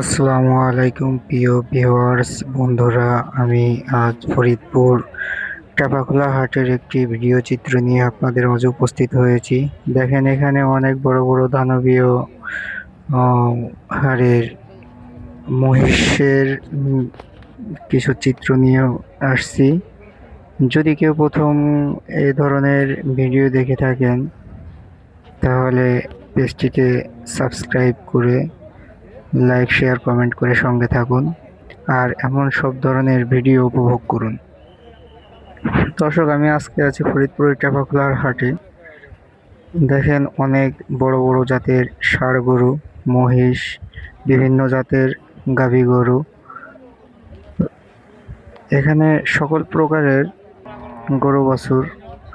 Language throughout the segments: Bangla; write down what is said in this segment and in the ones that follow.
আসসালামু আলাইকুম প্রিয় ভিউয়ার্স বন্ধুরা। আমি আজ ফরিদপুর টেপাখোলা হাটের একটি ভিডিও চিত্র নিয়ে আপনাদের মাঝে উপস্থিত হয়েছি। দেখেন, এখানে অনেক বড় বড় দানবীয় আহ, হাড়ের মহিষের কিছু চিত্র নিয়ে আসছি। যদি কেউ প্রথম এই ধরনের ভিডিও দেখে থাকেন, তাহলে পেজটিকে সাবস্ক্রাইব করে লাইক, শেয়ার, কমেন্ট করে সঙ্গে থাকুন আর এমন সব ধরনের ভিডিও উপভোগ করুন। দর্শক, আমি আজকে আছি ফরিদপুরের টেপাখোলার হাটে। দেখেন, অনেক বড় বড় জাতের ষাঁড় গরু, মহিষ, বিভিন্ন জাতের গাভী গরু। এখানে সকল প্রকারের গরু বাছুর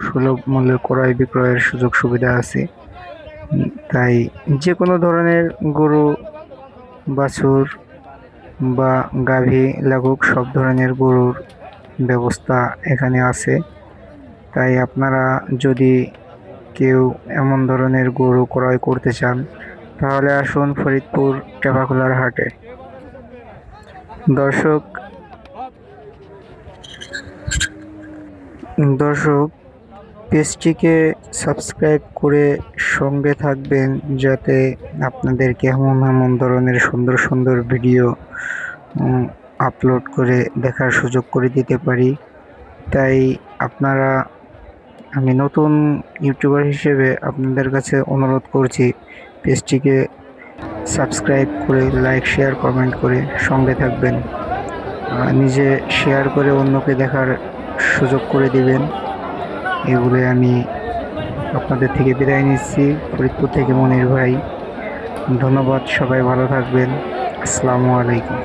সুলভ মূল্যে ক্রয় বিক্রয়ের সুযোগ সুবিধা আছে। তাই যে কোনো ধরনের গরু বাছুর বা গাভী লাগুক, সব ধরনের গরুর ব্যবস্থা এখানে আছে। তাই আপনারা যদি কেউ এমন ধরনের গরু ক্রয় করতে চান, তাহলে আসুন ফরিদপুর টেপাখোলার হাটে। দর্শক দর্শক পেজটিকে সাবস্ক্রাইব করে সঙ্গে থাকবেন, যাতে আপনাদেরকে এমন এমন ধরনের সুন্দর সুন্দর ভিডিও আপলোড করে দেখার সুযোগ করে দিতে পারি। তাই আপনারা, আমি নতুন ইউটিউবার হিসেবে আপনাদের কাছে অনুরোধ করছি, পেজটিকে সাবস্ক্রাইব করে লাইক, শেয়ার, কমেন্ট করে সঙ্গে থাকবেন। নিজে শেয়ার করে অন্যকে দেখার সুযোগ করে দিবেন। এগুলো আমি আপনাদের থেকে বিদায় নিচ্ছি। ফরিদপুর থেকে মনির ভাই। ধন্যবাদ, সবাই ভালো থাকবেন। আসসালামু আলাইকুম।